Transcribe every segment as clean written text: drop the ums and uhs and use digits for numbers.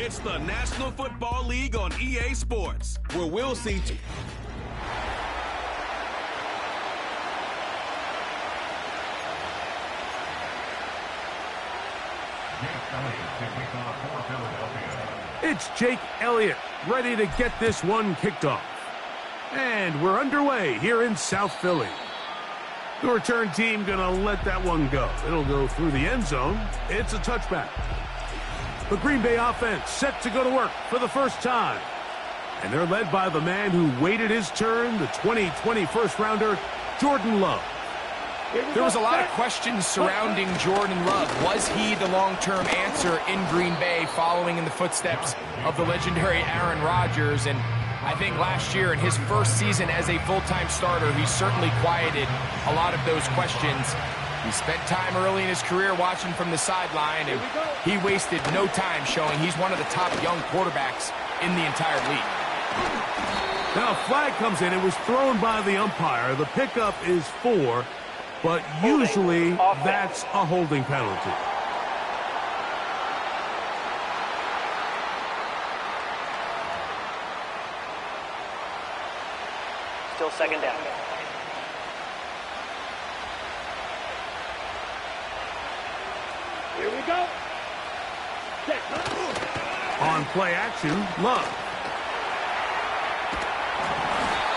It's the National Football League on EA Sports, where we'll see... It's Jake Elliott, ready to get this one kicked off. And we're underway here in South Philly. The return team going to let that one go. It'll go through the end zone. It's a touchback. The Green Bay offense set to go to work for the first time. And they're led by the man who waited his turn, the 2020 first-rounder, Jordan Love. There was a lot of questions surrounding Jordan Love. Was he the long-term answer in Green Bay following in the footsteps of the legendary Aaron Rodgers? And I think last year in his first season as a full-time starter, he certainly quieted a lot of those questions. He spent time early in his career watching from the sideline, and he wasted no time showing he's one of the top young quarterbacks in the entire league. Now a flag comes in. It was thrown by the umpire. The pickup is 4. But usually that's a holding penalty. Still second down. Here we go. On play action, Love.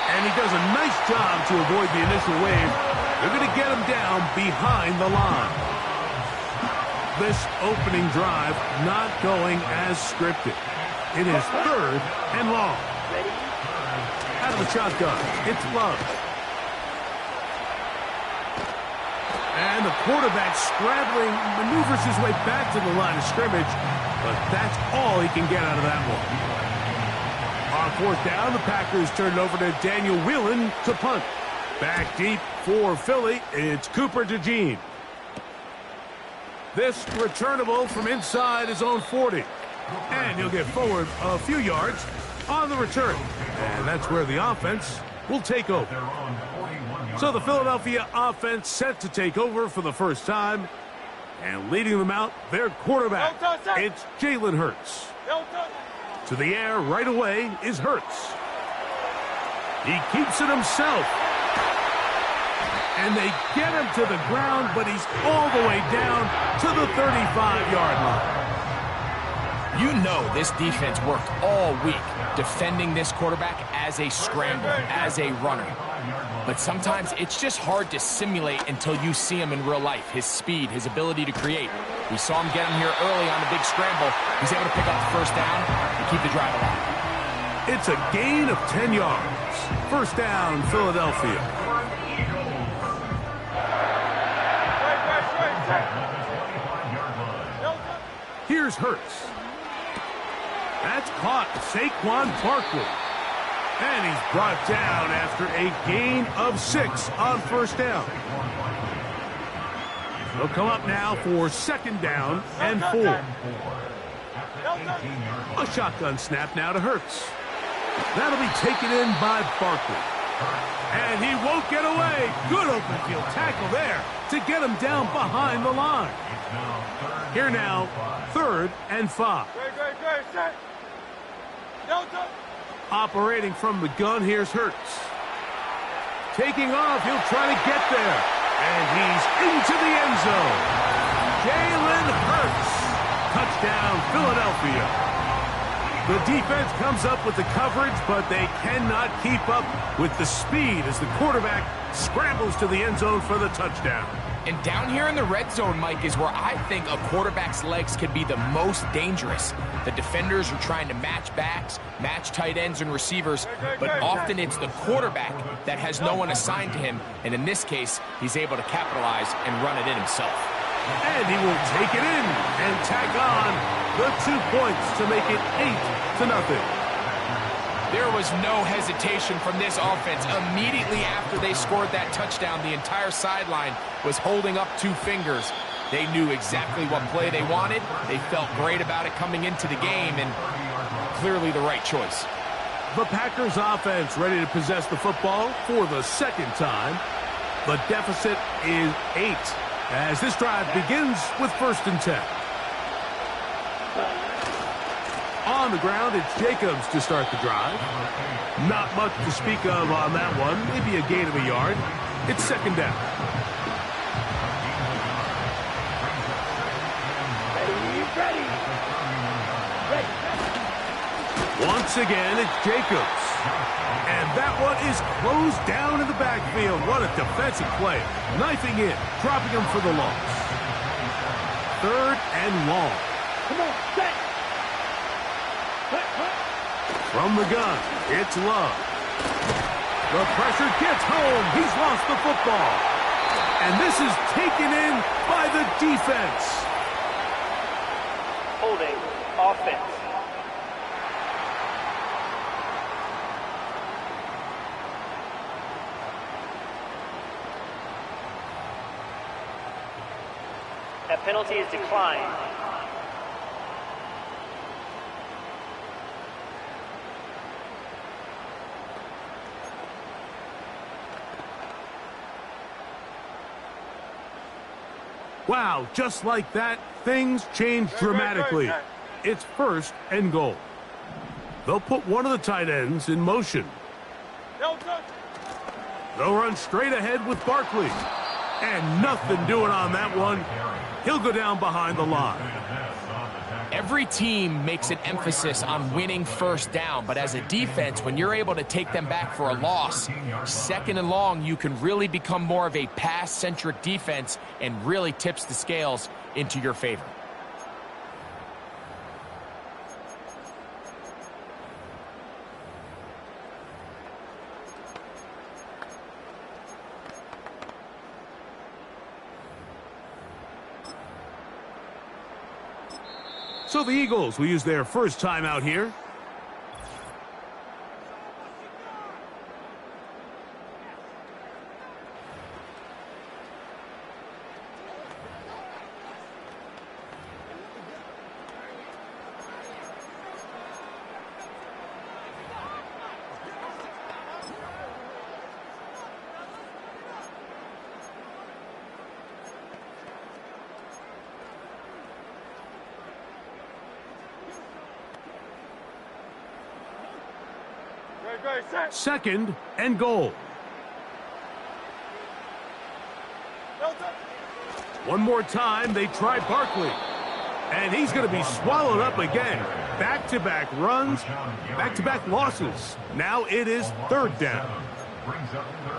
And he does a nice job to avoid the initial wave. They're going to get him down behind the line. This opening drive not going as scripted. It is 3rd and long. Out of the shotgun, it's Love. And the quarterback scrambling, maneuvers his way back to the line of scrimmage, but that's all he can get out of that one. On 4th down, the Packers turn it over to Daniel Whelan to punt. Back deep for Philly, it's Cooper DeJean. This returnable from inside his own 40. And he'll get forward a few yards on the return. And that's where the offense will take over. So the Philadelphia offense set to take over for the first time. And leading them out, their quarterback, it's Jalen Hurts. To the air right away is Hurts. He keeps it himself. And they get him to the ground, but he's all the way down to the 35-yard line. You know this defense worked all week defending this quarterback as a scrambler, as a runner. But sometimes it's just hard to simulate until you see him in real life, his speed, his ability to create. We saw him get him here early on the big scramble. He's able to pick up the first down and keep the drive alive. It's a gain of 10 yards. First down, Philadelphia. Here's Hurts. That's caught Saquon Barkley. And he's brought down after a gain of 6 on first down. They'll come up now for 2nd down and 4. A shotgun snap now to Hurts. That'll be taken in by Barkley. And he won't get away. Good open field tackle there to get him down behind the line. Here now, 3rd and 5. Operating from the gun, here's Hurts. Taking off, he'll try to get there. And he's into the end zone. Jalen Hurts. Touchdown, Philadelphia. The defense comes up with the coverage, but they cannot keep up with the speed as the quarterback scrambles to the end zone for the touchdown. And down here in the red zone, Mike, is where I think a quarterback's legs can be the most dangerous. The defenders are trying to match backs, match tight ends and receivers, but often it's the quarterback that has no one assigned to him, and in this case, he's able to capitalize and run it in himself. And he will take it in and tack on the 2 points to make it 8-0. There was no hesitation from this offense. Immediately after they scored that touchdown, the entire sideline was holding up 2 fingers. They knew exactly what play they wanted. They felt great about it coming into the game, and clearly the right choice. The Packers offense ready to possess the football for the 2nd time. The deficit is 8 as this drive begins with 1st and 10. On the ground, it's Jacobs to start the drive. Not much to speak of on that one. Maybe a gain of a yard. It's second down. Once again, it's Jacobs. And that one is closed down in the backfield. What a defensive play. Knifing in, dropping him for the loss. Third and long. Come on, set. From the gun, it's Love. The pressure gets home. He's lost the football. And this is taken in by the defense. Holding offense. That penalty is declined. Wow, just like that, things change dramatically. It's first and goal. They'll put one of the tight ends in motion. They'll run straight ahead with Barkley. And nothing doing on that one. He'll go down behind the line. Every team makes an emphasis on winning first down, but as a defense, when you're able to take them back for a loss, second and long, you can really become more of a pass-centric defense and really tips the scales into your favor. So the Eagles will use their first time out here. Second and goal. One more time, they try Barkley. And he's going to be swallowed up again. Back-to-back runs, back-to-back losses. Now it is third down.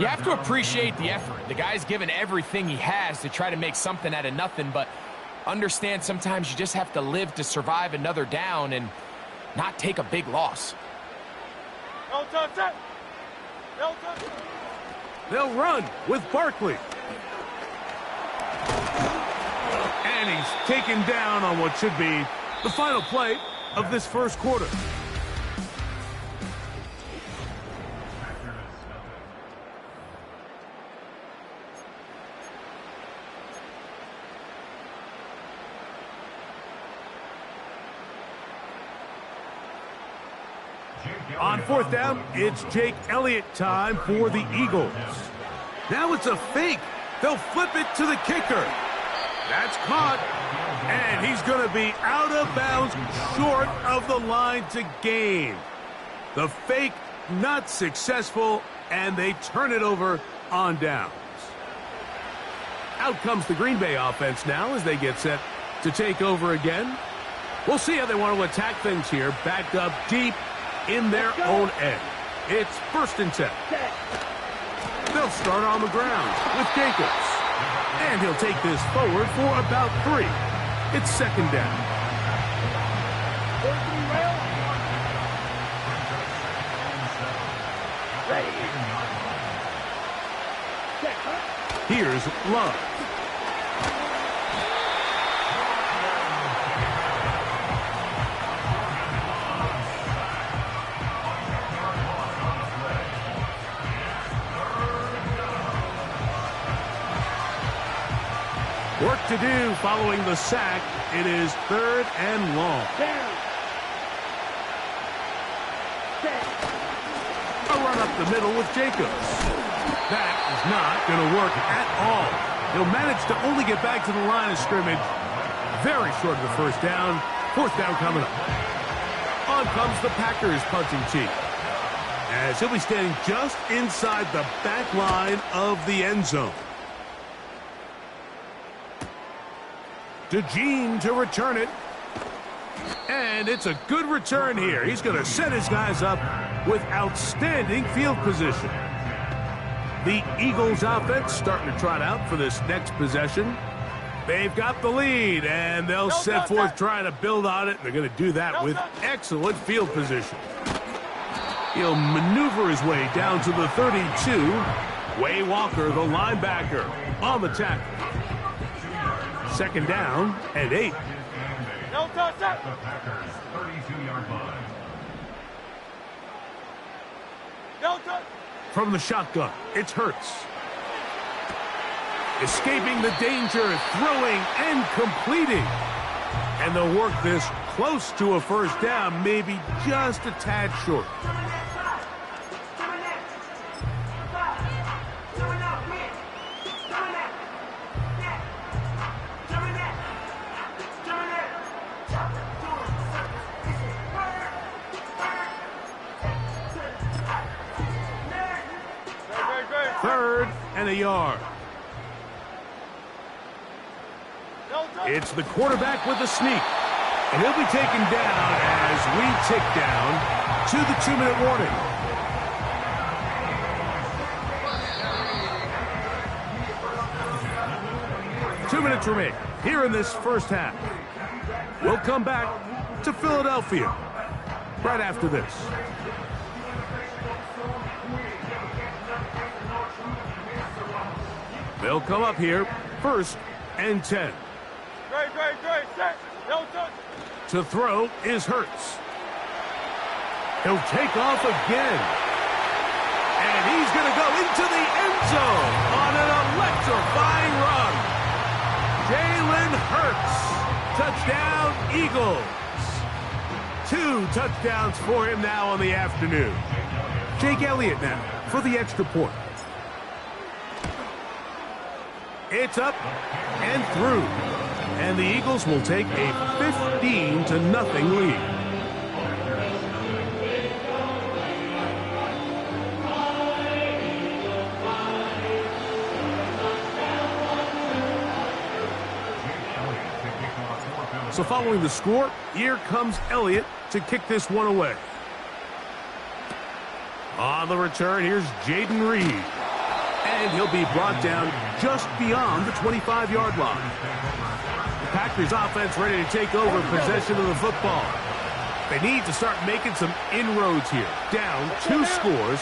You have to appreciate the effort. The guy's given everything he has to try to make something out of nothing, but understand sometimes you just have to live to survive another down and not take a big loss. They'll run with Barkley. And he's taken down on what should be the final play of this first quarter. On fourth down, it's Jake Elliott time for the Eagles. Now it's a fake. They'll flip it to the kicker. That's caught. And he's going to be out of bounds short of the line to gain. The fake not successful, and they turn it over on downs. Out comes the Green Bay offense now as they get set to take over again. We'll see how they want to attack things here. Backed up deep in their own end. It's first and 10. They'll start on the ground with Jacobs. And he'll take this forward for about 3. It's second down. Here's Love. Work to do following the sack. It is third and long. A run up the middle with Jacobs. That is not going to work at all. He'll manage to only get back to the line of scrimmage. Very short of the first down. Fourth down coming up. on comes the Packers punting team, as he'll be standing just inside the back line of the end zone. DeJean to return it. And it's a good return here. He's going to set his guys up with outstanding field position. The Eagles offense starting to trot out for this next possession. They've got the lead, and they'll set forth trying to build on it. They're going to do that with excellent field position. He'll maneuver his way down to the 32. Way Walker, the linebacker, on the tackle. Second down and 8. No touch. Packers 32-yard line. No touch. From the shotgun, it's Hurts. Escaping the danger, throwing and completing. And they'll work this close to a first down, maybe just a tad short. Third and a yard. It's the quarterback with the sneak. And he'll be taken down as we tick down to the 2-minute warning. Two minutes remain here in this first half. We'll come back to Philadelphia right after this. They'll come up here, 1st and 10. Great, set. No touch. To throw is Hurts. He'll take off again. And he's going to go into the end zone on an electrifying run. Jalen Hurts. Touchdown, Eagles. 2 touchdowns for him now on the afternoon. Jake Elliott now for the extra point. It's up and through. And the Eagles will take a 15-0 lead. So following the score, here comes Elliott to kick this one away. On the return, here's Jaden Reed. And he'll be brought down just beyond the 25-yard line. The Packers offense ready to take over possession of the football. They need to start making some inroads here. Down 2 scores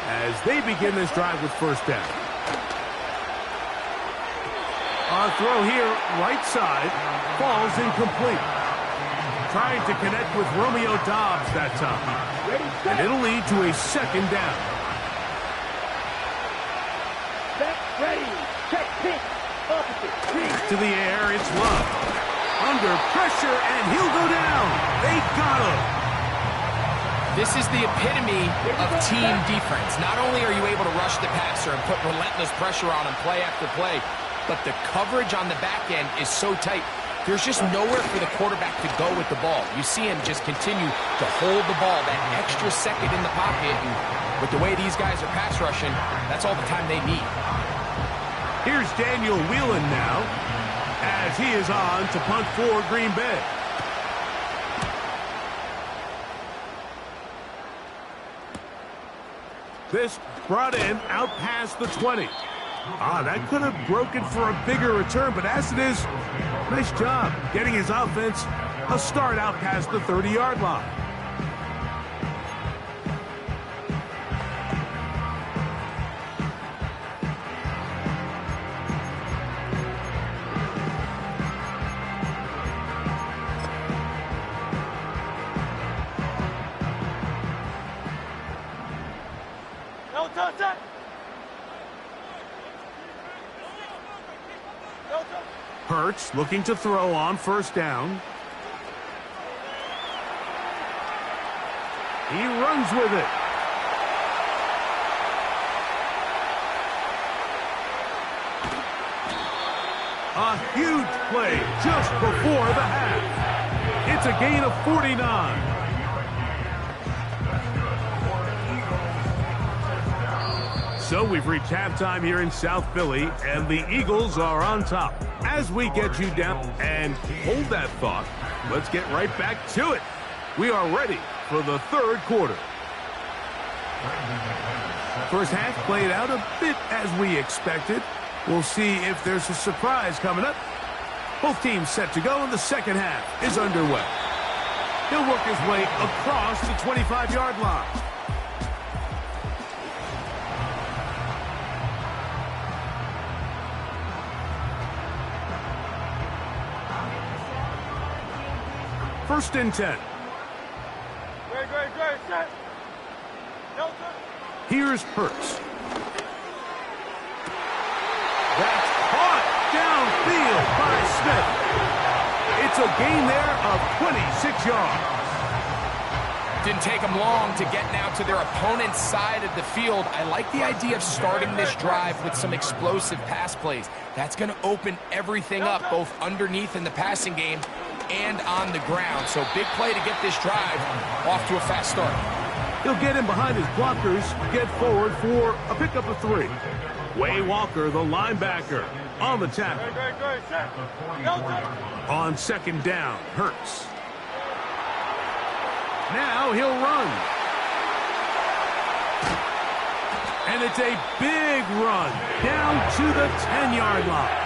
as they begin this drive with first down. On throw here, right side, falls incomplete. Trying to connect with Romeo Doubs that time. And it'll lead to a second down. Ready. Check, pitch. To the air, it's Love. Under pressure, and he'll go down. They got him. This is the epitome of team defense. Not only are you able to rush the passer and put relentless pressure on him play after play, but the coverage on the back end is so tight. There's just nowhere for the quarterback to go with the ball. You see him just continue to hold the ball that extra second in the pocket. And with the way these guys are pass rushing, that's all the time they need. Here's Daniel Whelan now as he is on to punt for Green Bay. This brought in out past the 20. That could have broken for a bigger return, but as it is, nice job getting his offense a start out past the 30-yard line. No touch. Hurts looking to throw on first down. He runs with it. A huge play just before the half. It's a gain of 49. So we've reached halftime here in South Philly, and the Eagles are on top. As we get you down and hold that thought, let's get right back to it. We are ready for the third quarter. First half played out a bit as we expected. We'll see if there's a surprise coming up. Both teams set to go, and the second half is underway. He'll work his way across the 25-yard line. First and 10. Great, set. No touch. Here's Hurts. That's caught downfield by Smith. It's a gain there of 26 yards. Didn't take them long to get now to their opponent's side of the field. I like the idea of starting this drive with some explosive pass plays. That's going to open everything up, both underneath in the passing game and on the ground. So big play to get this drive off to a fast start. He'll get in behind his blockers, get forward for a pickup of 3. Way Walker, the linebacker, on the tackle. Great, set. No touch. On second down, Hurts. Now he'll run. And it's a big run down to the 10-yard line.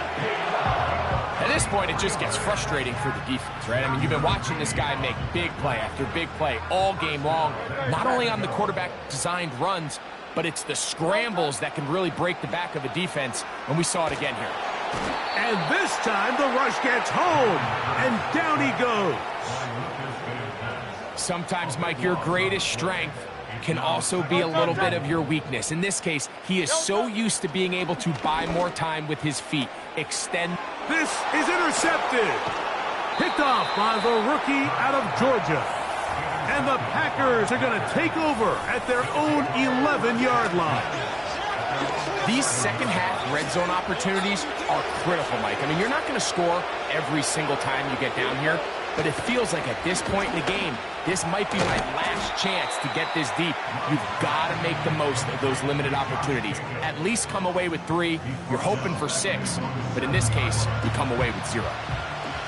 At this point, it just gets frustrating for the defense, right? I mean, you've been watching this guy make big play after big play all game long, not only on the quarterback-designed runs, but it's the scrambles that can really break the back of a defense, and we saw it again here. And this time, the rush gets home, and down he goes. Sometimes, Mike, your greatest strength can also be a little bit of your weakness. In this case, he is so used to being able to buy more time with his feet, extend. This is intercepted. Picked off by the rookie out of Georgia. And the Packers are going to take over at their own 11-yard line. These second-half red zone opportunities are critical, Mike. I mean, you're not going to score every single time you get down here, but it feels like at this point in the game, this might be my last chance to get this deep. You've got to make the most of those limited opportunities. At least come away with 3. You're hoping for 6, but in this case, you come away with 0.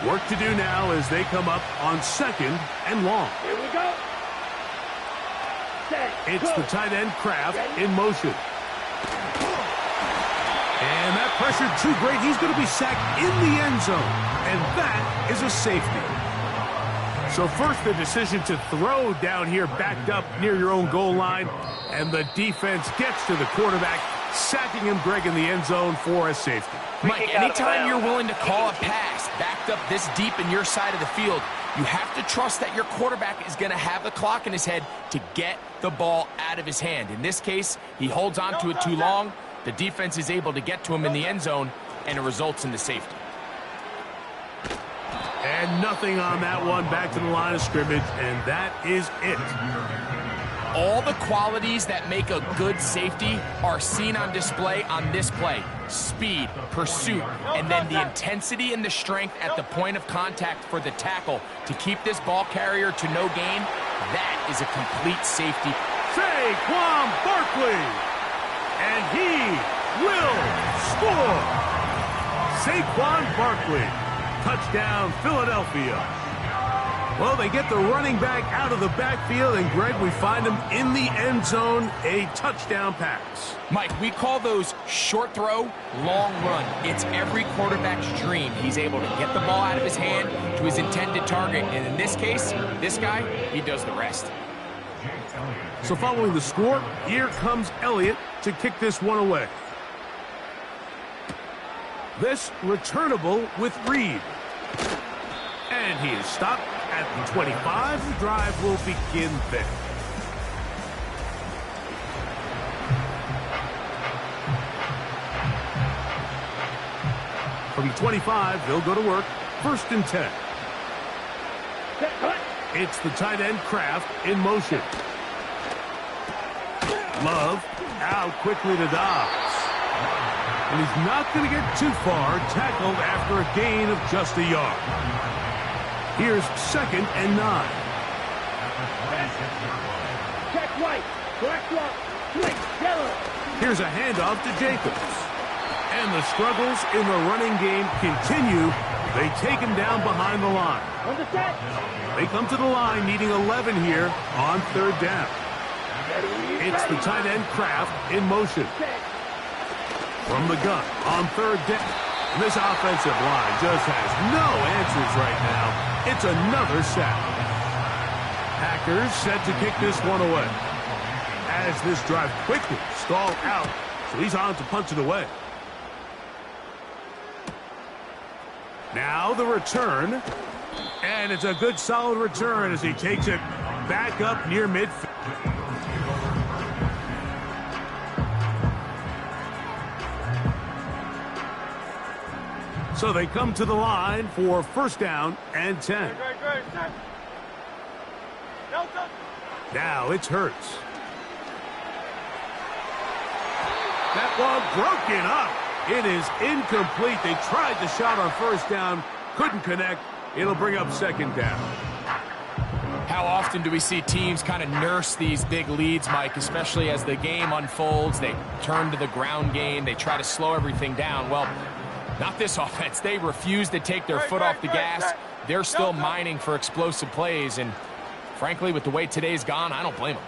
Work to do now as they come up on second and long. Here we go. Set. It's the tight end Kraft in motion. And that pressure too great. He's going to be sacked in the end zone. And that is a safety. So first the decision to throw down here backed up near your own goal line. And the defense gets to the quarterback, sacking him, Greg, in the end zone for a safety. Mike, anytime you're willing to call a pass backed up this deep in your side of the field, you have to trust that your quarterback is going to have the clock in his head to get the ball out of his hand. In this case, he holds on to it too long. The defense is able to get to him in the end zone, and it results in the safety. And nothing on that one, back to the line of scrimmage, and that is it. All the qualities that make a good safety are seen on display on this play. Speed, pursuit, and then the intensity and the strength at the point of contact for the tackle to keep this ball carrier to no gain. That is a complete safety. Saquon Barkley, and he will score. Saquon Barkley, touchdown Philadelphia. Well, they get the running back out of the backfield, and Greg, we find him in the end zone, a touchdown pass. Mike, we call those short throw, long run. It's every quarterback's dream. He's able to get the ball out of his hand to his intended target, and in this case, this guy, he does the rest. So following the score, here comes Elliott to kick this one away. This returnable with Reed. And he is stopped at the 25. The drive will begin there. From the 25, they'll go to work. First and 10. It's the tight end Kraft in motion. Love out quickly to Dobbs. And he's not going to get too far, tackled after a gain of just a yard. Here's second and 9. Check right, black block, swing, yellow. Here's a handoff to Jacobs. And the struggles in the running game continue. They take him down behind the line. They come to the line needing 11 here on 3rd down. It's the tight end Kraft in motion. From the gun on 3rd down. This offensive line just has no answers right now. It's another sack. Packers set to kick this one away. As this drive quickly stalled out, so he's on to punch it away. Now the return, and it's a good solid return as he takes it back up near midfield. So they come to the line for 1st down and 10. Now it's Hurts. That ball broken up. It is incomplete. They tried the shot on 1st down, couldn't connect. It'll bring up 2nd down. How often do we see teams kind of nurse these big leads, Mike, especially as the game unfolds? They turn to the ground game. They try to slow everything down. Well, not this offense. They refuse to take their foot off the gas. They're still mining for explosive plays, and frankly, with the way today's gone, I don't blame them.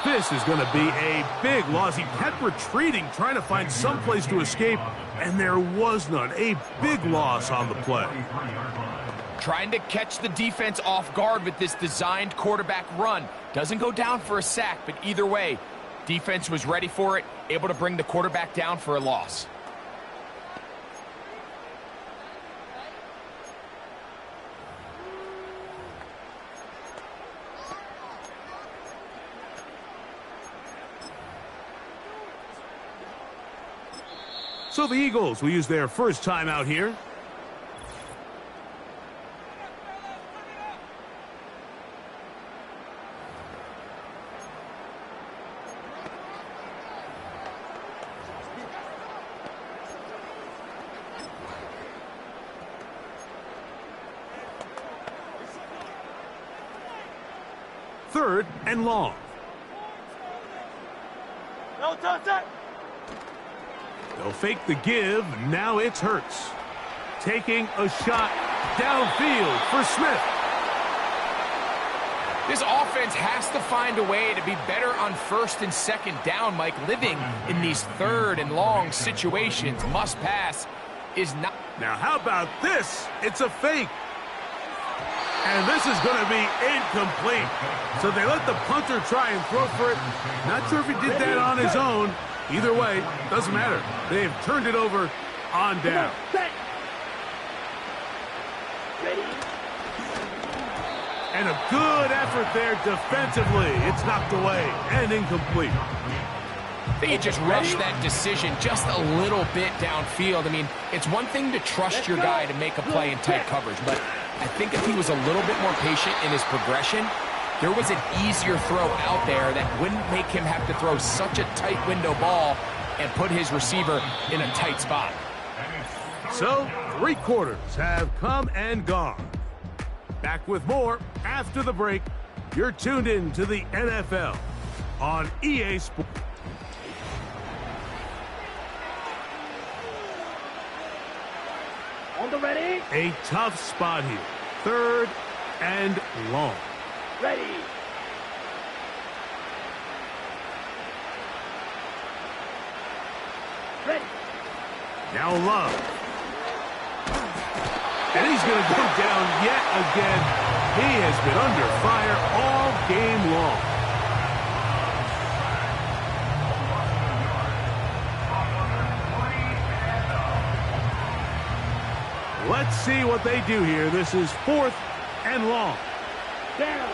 This is going to be a big loss. He kept retreating, trying to find some place to escape, and there was none. A big loss on the play. Trying to catch the defense off guard with this designed quarterback run. Doesn't go down for a sack, but either way, defense was ready for it, able to bring the quarterback down for a loss. So the Eagles will use their 1st time out here. Third and long. No touch. They'll fake the give. Now it's Hurts. Taking a shot downfield for Smith. This offense has to find a way to be better on 1st and 2nd down, Mike. Living in these 3rd and long situations, must pass, is not. Now how about this? It's a fake. And this is going to be incomplete. So they let the punter try and throw for it. Not sure if he did that on his own. Either way, doesn't matter. They've turned it over on down. And a good effort there defensively. It's knocked away and incomplete. They just rushed that decision just a little bit downfield. I mean, it's one thing to trust your guy to make a play in tight coverage, but I think if he was a little bit more patient in his progression, there was an easier throw out there that wouldn't make him have to throw such a tight window ball and put his receiver in a tight spot. So, 3 quarters have come and gone. Back with more after the break. You're tuned in to the NFL on EA Sports. On the ready. A tough spot here. 3rd and long. Ready. Ready. Now Love. And he's going to go down yet again. He has been under fire all game long. Let's see what they do here. This is 4th and long. Down.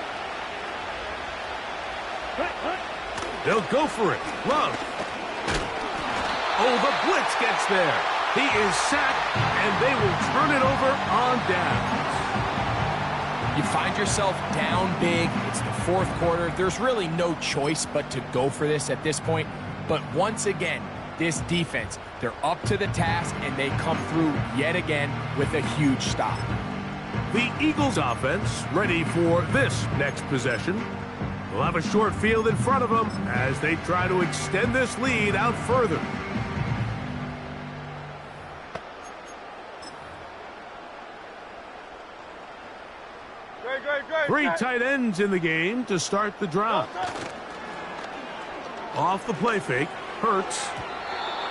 They'll go for it. Love. Oh, the blitz gets there. He is sacked, and they will turn it over on downs. You find yourself down big. It's the 4th quarter. There's really no choice but to go for this at this point. But once again, this defense, they're up to the task, and they come through yet again with a huge stop. The Eagles offense ready for this next possession. We'll have a short field in front of them as they try to extend this lead out further. Three tight ends in the game to start the drive. Off the play fake, Hurts.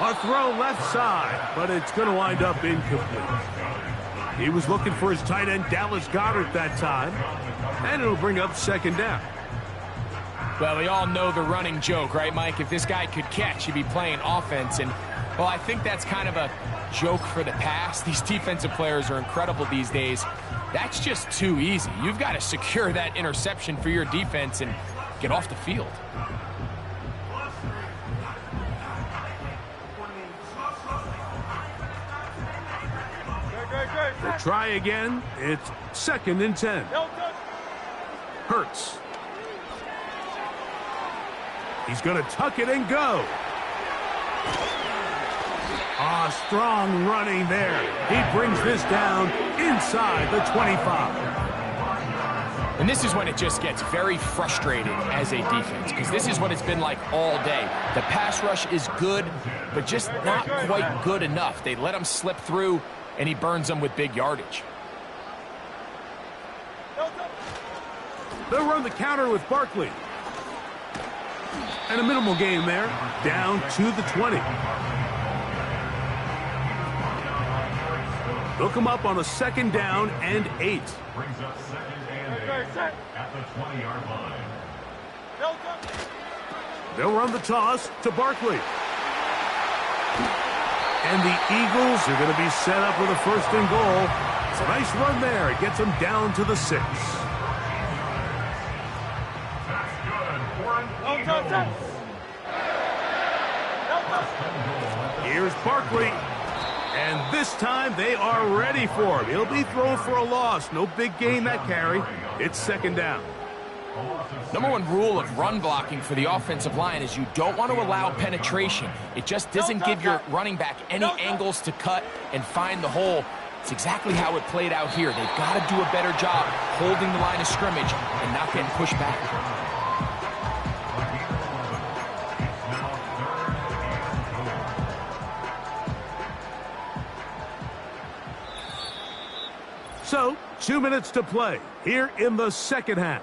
A throw left side, but it's going to wind up incomplete. He was looking for his tight end, Dallas Goedert, that time, and it'll bring up second down. Well, we all know the running joke, right, Mike? If this guy could catch, he'd be playing offense. And, well, I think that's kind of a joke for the past. These defensive players are incredible these days. That's just too easy. You've got to secure that interception for your defense and get off the field. They try again. It's 2nd and 10. Hurts. He's going to tuck it and go. Strong running there. He brings this down inside the 25. And this is when it just gets very frustrating as a defense, because this is what it's been like all day. The pass rush is good, but just not quite good enough. They let him slip through, and he burns them with big yardage. They'll run the counter with Barkley. And a minimal gain there, down to the 20. They'll come up on a 2nd down and 8. Brings up 2nd and 8 at the 20-yard line. They'll run the toss to Barkley. And the Eagles are going to be set up with a 1st and goal. It's a nice run there. It gets them down to the 6. Here's Barkley. And this time they are ready for him. He'll be thrown for a loss. No big gain that carry. It's 2nd down. Number one rule of run blocking for the offensive line is you don't want to allow penetration. It just doesn't give your running back any angles to cut and find the hole. It's exactly how it played out here. They've got to do a better job holding the line of scrimmage and not getting pushed back. So, 2 minutes to play here in the 2nd half.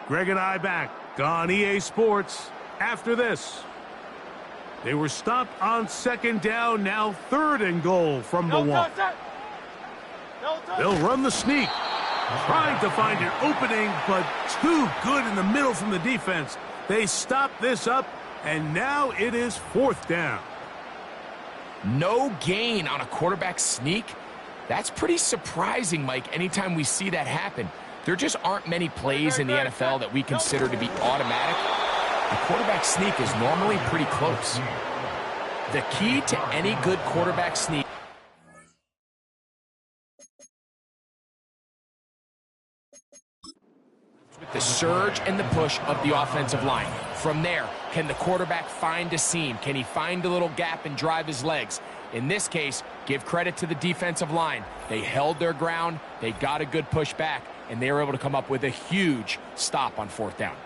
Greg and I back on EA Sports after this. They were stopped on 2nd down, now 3rd and goal from the 1. They'll run the sneak, trying to find an opening, but too good in the middle from the defense. They stop this up, and now it is 4th down. No gain on a quarterback sneak? That's pretty surprising, Mike, anytime we see that happen. There just aren't many plays in the NFL that we consider to be automatic. A quarterback sneak is normally pretty close. The key to any good quarterback sneak with the surge and the push of the offensive line. From there, can the quarterback find a seam? Can he find a little gap and drive his legs? In this case, give credit to the defensive line. They held their ground, they got a good push back, and they were able to come up with a huge stop on 4th down.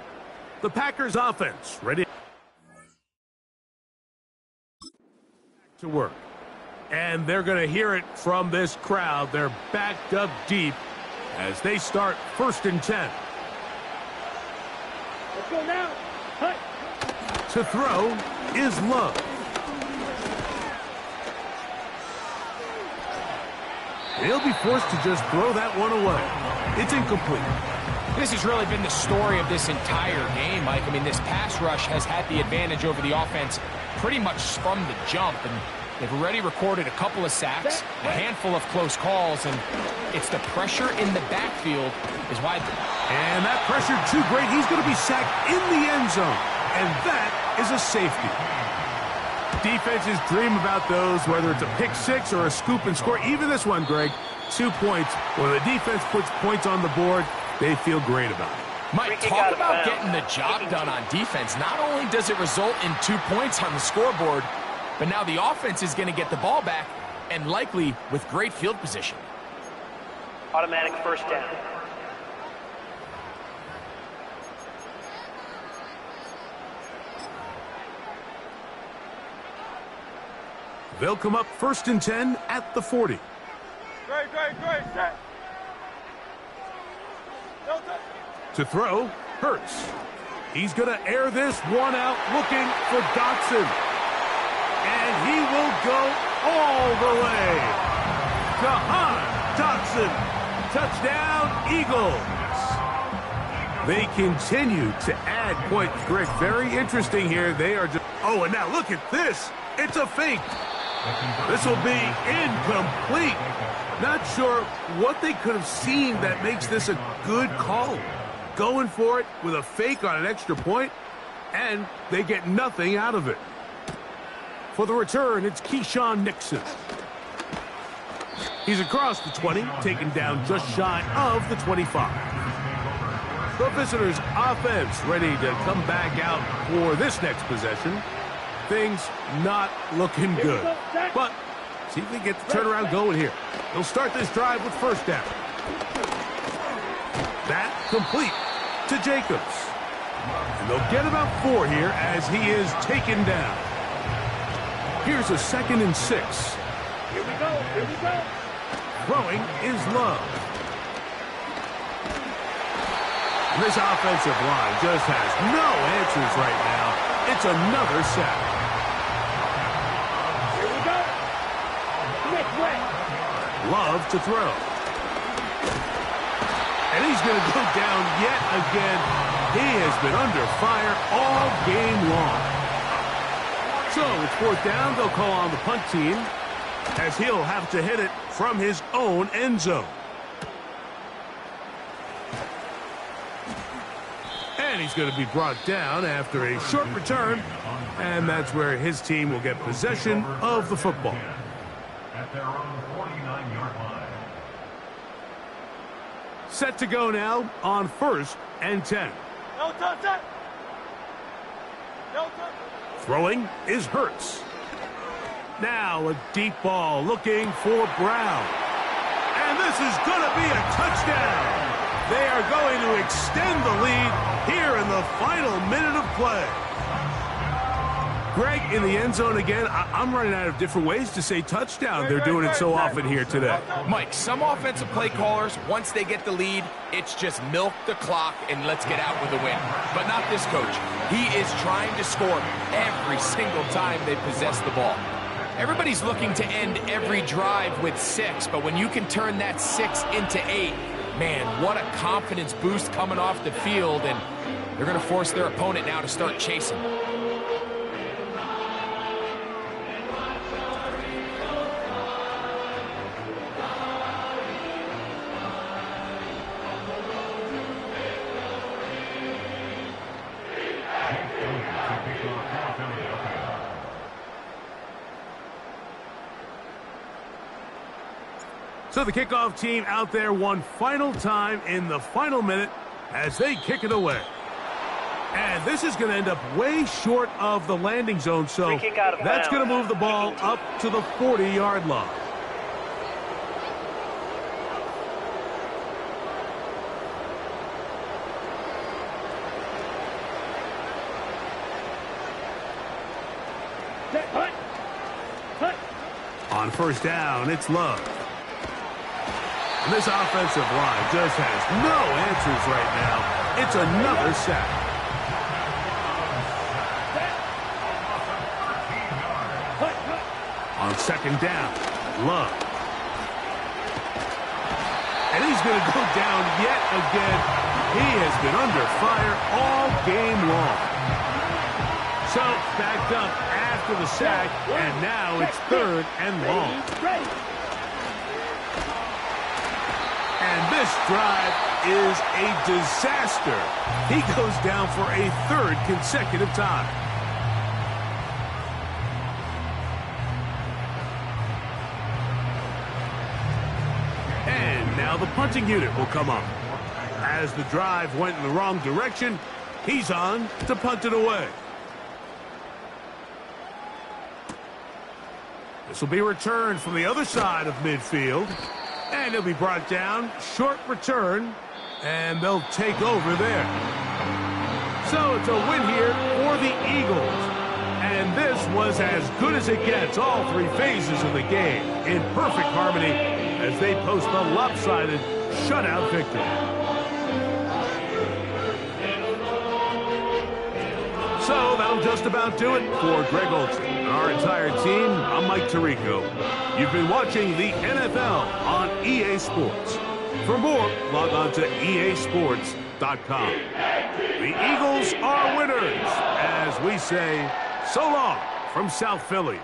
The Packers offense ready to work. And they're going to hear it from this crowd. They're backed up deep as they start 1st and 10. Let's go now. Hut. To throw is Love. He'll be forced to just throw that one away. It's incomplete. This has really been the story of this entire game, Mike. I mean, this pass rush has had the advantage over the offense pretty much from the jump, and they've already recorded a couple of sacks, a handful of close calls, and it's the pressure in the backfield is why. And that pressure too great. He's going to be sacked in the end zone, and that is a safety. Defenses dream about those, whether it's a pick six or a scoop and score. Even this one, Greg, 2 points. When the defense puts points on the board, they feel great about it. Mike, talk about getting the job done on defense. Not only does it result in 2 points on the scoreboard, but now the offense is going to get the ball back, and likely with great field position. Automatic 1st down. They'll come up 1st and 10 at the 40. Great, set. To throw, Hurts. He's going to air this one out looking for Dotson. And he will go all the way. Jahan Dotson. Touchdown, Eagles. They continue to add points, Greg. Very interesting here. They are just... Oh, and now look at this. It's a fake. This will be incomplete. Not sure what they could have seen that makes this a good call. Going for it with a fake on an extra point, and they get nothing out of it. For the return, it's Keyshawn Nixon. He's across the 20, taken down just shy of the 25. The visitors' offense ready to come back out for this next possession. Things not looking good. But see if they get the turnaround going here. They'll start this drive with first down. That complete to Jacobs. And they'll get about 4 here as he is taken down. Here's a 2nd and 6. Here we go. Throwing is Love. And this offensive line just has no answers right now. It's another sack. Here we go. Love to throw. And he's going to go down yet again. He has been under fire all game long. So it's 4th down. They'll call on the punt team as he'll have to hit it from his own end zone. And he's going to be brought down after a short return. And that's where his team will get possession of the football. At their own 49-yard line. Set to go now on 1st and 10. No touch. Throwing is Hurts. Now a deep ball looking for Brown. And this is going to be a touchdown. They are going to extend the lead here in the final minute of play. Greg, in the end zone again, I'm running out of different ways to say touchdown. They're doing it so often here today. Mike, some offensive play callers, once they get the lead, it's just milk the clock and let's get out with a win. But not this coach. He is trying to score every single time they possess the ball. Everybody's looking to end every drive with 6, but when you can turn that 6 into 8, man, what a confidence boost coming off the field, and they're going to force their opponent now to start chasing. So the kickoff team out there one final time in the final minute as they kick it away. And this is going to end up way short of the landing zone, so that's going to move the ball up to the 40-yard line. On first down, it's Love. And this offensive line just has no answers right now. It's another sack. On 2nd down, Love. And he's going to go down yet again. He has been under fire all game long. So backed up after the sack, and now it's 3rd and long. And this drive is a disaster. He goes down for a 3rd consecutive time. And now the punting unit will come up. As the drive went in the wrong direction, he's on to punt it away. This will be returned from the other side of midfield. And he'll be brought down. Short return. And they'll take over there. So it's a win here for the Eagles. And this was as good as it gets, all three phases of the game in perfect harmony as they post a lopsided shutout victory. So that'll just about do it for Greg Olsen and our entire team. I'm Mike Tirico. You've been watching the NFL on EA Sports. For more, log on to easports.com. The Eagles are winners, as we say, so long from South Philly.